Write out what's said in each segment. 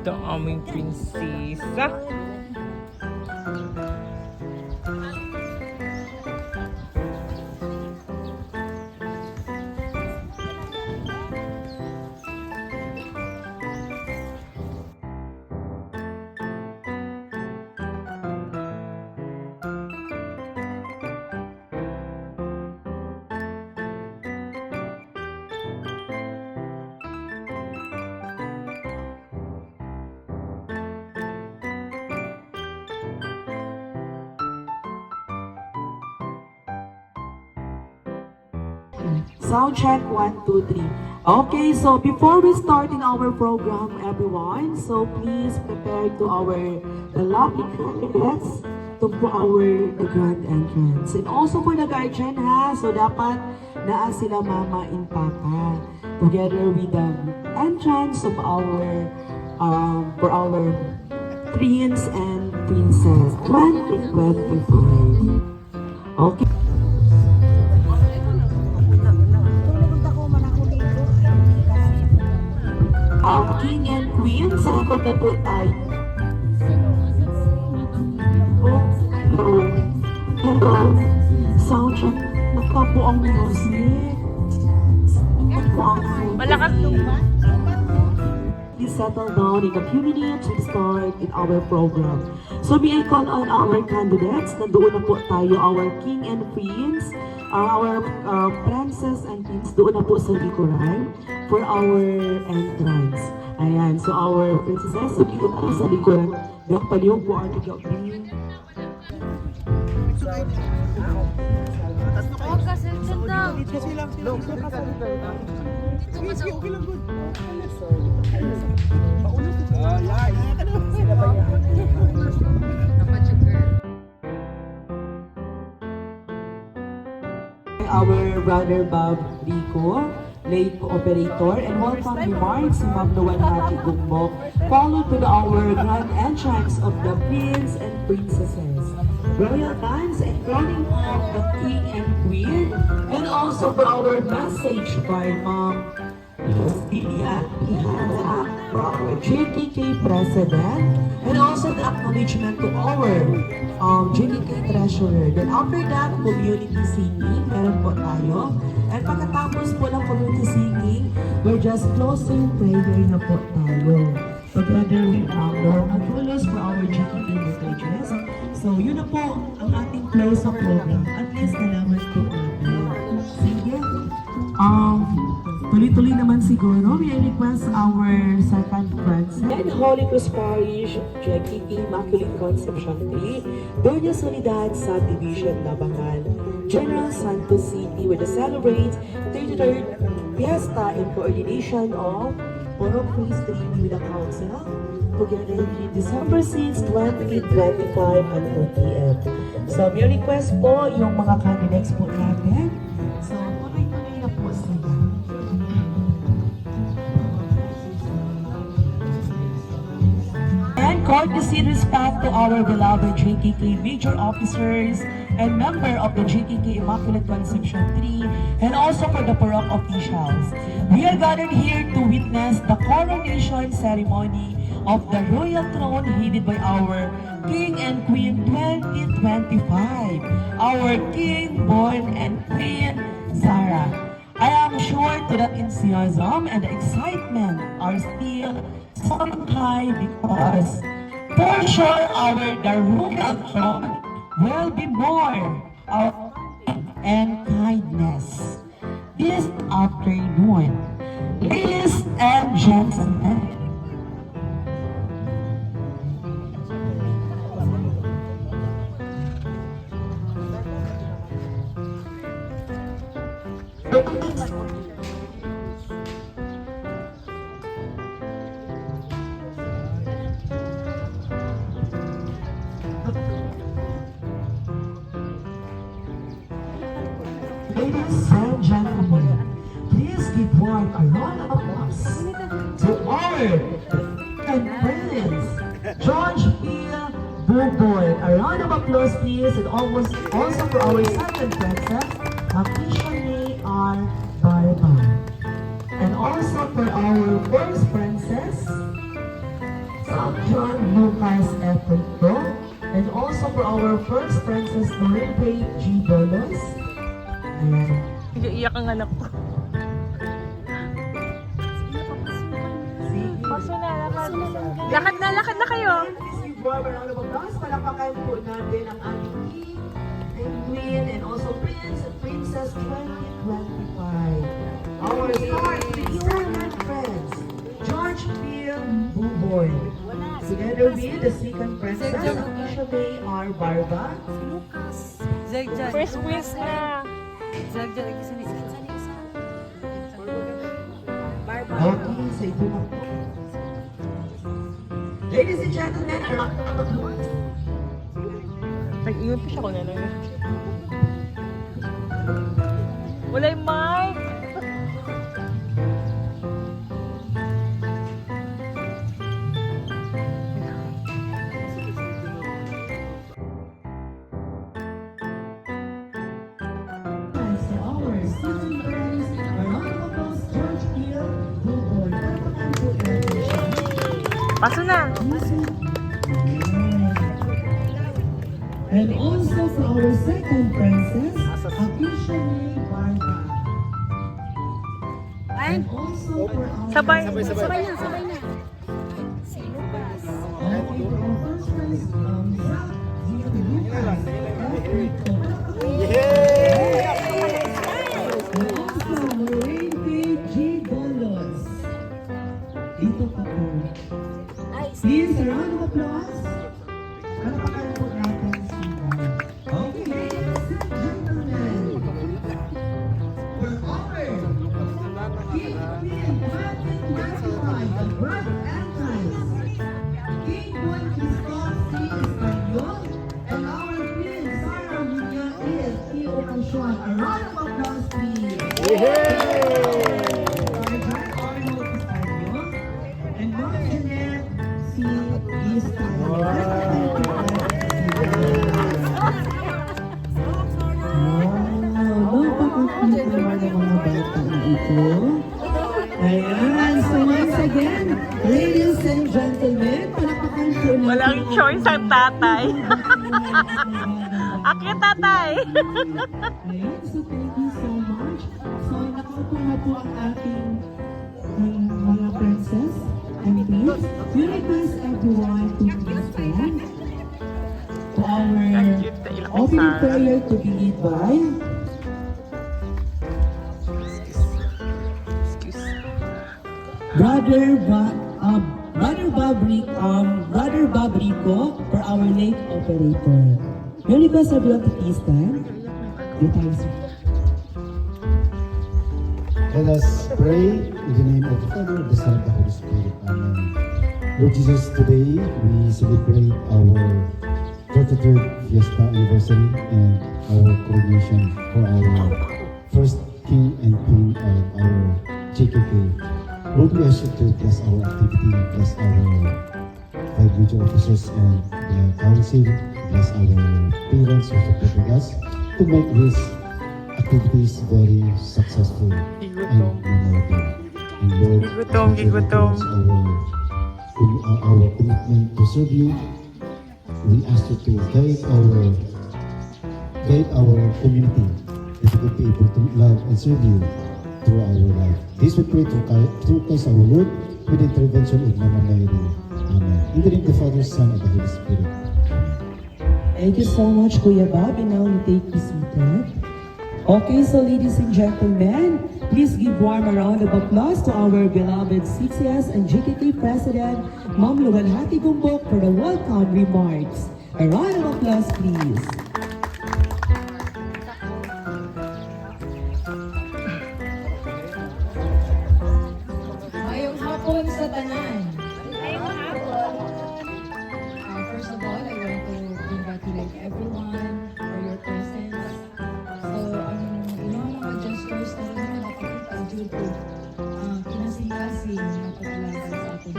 Ito aming prinsesa. Sound check, 1, 2, 3. Okay, so before we start in our program, everyone, so please prepare to the lovely candidates to the grand entrance. And also for the guardian ha, so dapat naa sila mama and papa together with the entrance of for our prince and princess 2025. Okay. King and Queen, sa likod na po tayo. Hello. Soundtrack, nagkabuang music. Malakas lumba. Please settle down in a few minutes to start in our program. So may I call on our candidates. Nandoon na po tayo, our King and Queens, our princess and queens, doon na po sa likuran for our entrance. Ayan, so our princesses, so dito po sa likuran. Gapaliyong po ang tigapin. Oh, kasi ganda. Our brother Bob Rico, late operator, and welcome remarks si Ma'am Luan Hati Gumbok, followed to our grand entrance of the prince and princesses, royal dance and crowning of the king and queen, and also for our message by Ma'am for our JKK president, and also the acknowledgement to our JKK treasurer. Then after that, community singing, meron po tayo. And pagkatapos po ng community singing, we're just closing prayer na po tayo. Together with our Antulos for our JKK messages. So yun na po ang ating close of program. At least nalaman po natin. Sige. Tuloy-tuloy naman siguro, may request our second friends. And Holy Cross Parish, JKK Immaculate Conception 3, Doña Soledad Subdivision, Labangan, General Santos City, where they celebrate 33rd Fiesta in coordination of Poro Praise Trinity with the Council, together with December 6, 2025 at 4 p.m. So, may request po yung mga candidates po natin. So, tuloy-tuloy na po sila. And courtesy respect to our beloved JKK major officers and member of the JKK Immaculate Conception 3, and also for the Parok officials. We are gathered here to witness the coronation ceremony of the royal throne headed by our King and Queen 2025, our King, born and Queen, Sarah. I am sure to that enthusiasm and the excitement are still so high because for sure the royal throne will be more of and kindness. This afternoon, ladies and gentlemen, ladies and gentlemen, please give one a round of applause to our and Prince George P. Buboy. A round of applause, please, and also for our second princess, Makishani R. Barba. And also for our first princess, St. John Lucas Efrito, and also for our first Princess Norente G. Dolos. Ayan. Iyak ang anak ko. Paso na, lakad. Lakad na kayo. Please give a round of applause. Palakpakan po natin ang ating king and queen and also prince and princess 2025. Our star second friends, George Phil Buboy. Together with the second princess, Aisha May R. Barba. First quiz na. Okay, sa ito na po. Ladies and gentlemen, a round of applause. Nag-ingat pa siya ko na lang. Wala yung mic. To our second friends, a round of applause, George Phil Buboy. Palakpakan po natin siya. Paso na. And also for our second princess, Aisha May Barba. And also for our Sabay. Okay, for our first prize, Zach G. Lucas. Efrito. And also Lorraine G. Dolos. Dito pa po. Please, a round of applause. Palakpakan po natin sila. Okay, ladies and gentlemen. We're over. King Queen 2025, the Grand Entrance. King Juan Cristóbal C. Espanyol and our Queen Sarah Muñoz is Tio Cansuan. A round of applause, please. Sergeant Arnold Espanyol and Ma'am Jeanette C. Napaka-cute naman ang mga bata na ito. Ayan, so once again, ladies and gentlemen, palakpakan po natin. Walang choice ang tatay. Akit tatay. Ayan, so thank you so much. So nakaupo na po ang ating mga princess and queens. We request everyone to please stand to our opening prayer to be led by Brother Babrico for our late operator. We request everyone to please stand. Good times. Let us pray in the name of the Father, the Son, and the Holy Spirit. Amen. Lord Jesus, today we celebrate our 33rd Fiesta anniversary and our coronation for our first King and Queen of our JKK. Lord, we ask you to bless our activity, bless our 5 major officers and the council, bless our parents who supported us to make this activities very successful and memorable. And Lord, Gigutom. our commitment to serve you, we ask you to guide our community that we could be able to love and serve you through our life. This we pray through Christ our Lord with the intervention of Mama Mary. Amen. In the name of the Father, Son, and the Holy Spirit. Thank you so much, Kuya Bob. And now you take your seated. Okay, so ladies and gentlemen, please give warm a round of applause to our beloved CCS and JKK President, Ma'am Luwalhati Gumbok, for the welcome remarks. A round of applause, please. Ngayong hapon sa tanan. First of all, I want to congratulate everyone for your presence. So, ang ilang mga gestures na rin nakapagpapita due to kinasing-kasing na pag-alaga sa ating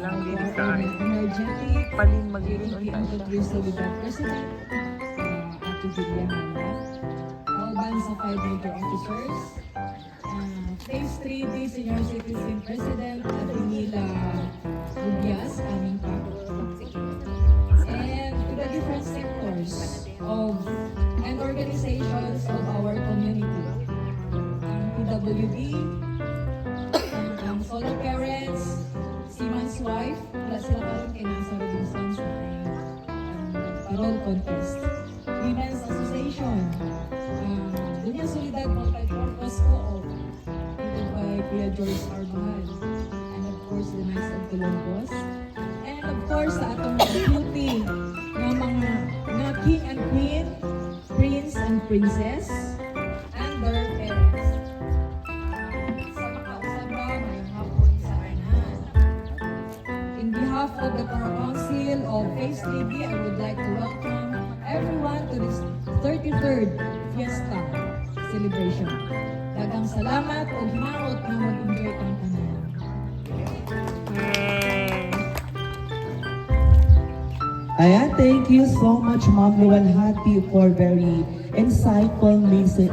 Lang din our sa akin. energetic, Palin magiging very introduced with the President, Ato Julia Hana, kauban sa 5 major officers, Phase 3D Senior Citizen President Adinila Rubias, coming back. And to the different sectors of and organizations of our community. PWD, solo parents, seaman's wife, wala sila karon kay nasa Robinson sa parol contest. Women's Association, Dunya Solidad Multi-Purpose Co-op, dito by Kuya George Armahal, and of course the Knights of Columbus, and of course sa atong beauty ng mga king and queen, prince and princess, and their parents. Sa makausap ba, ngayong hapon sa anan. In behalf of the Borough Council of Phase 3B, I would like to welcome everyone to this 33rd Fiesta celebration. Daghang salamat ug maot nga mag-enjoy kang tanan. Yay! Ayan, thank you so much, Ma'am Luwalhati, for very insightful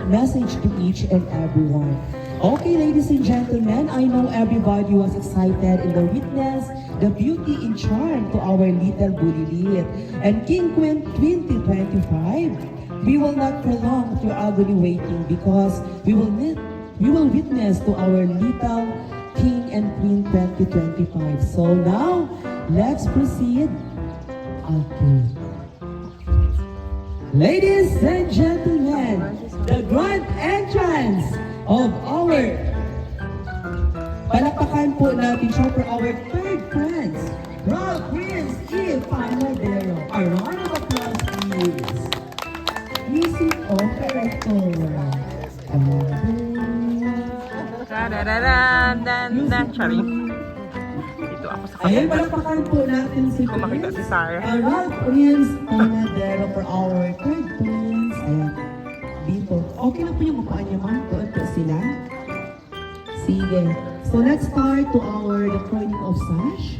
message to each and everyone. Okay, ladies and gentlemen, I know everybody was excited in the witness, the beauty and charm to our little Bulilit and King Queen 2025. We will not prolong your agony waiting because we will witness to our little King and Queen 2025. So now, let's proceed. Okay. Ladies and gentlemen, the grand entrance of our palakpakan po natin siya for our third prince, Royal Prince E. Panadero. A round of applause, please. Music operator. Dadadadan, dan, dan. Charing. Dito ako sa Ayan, kapila. palakpakan po natin si Kung makita si Sarah. Royal Prince Panadero for our third prince. Ayan. Dito. Okay na po yung mukha niya, ma'am. Doon po sila. Sige. So let's start to the croining of sash.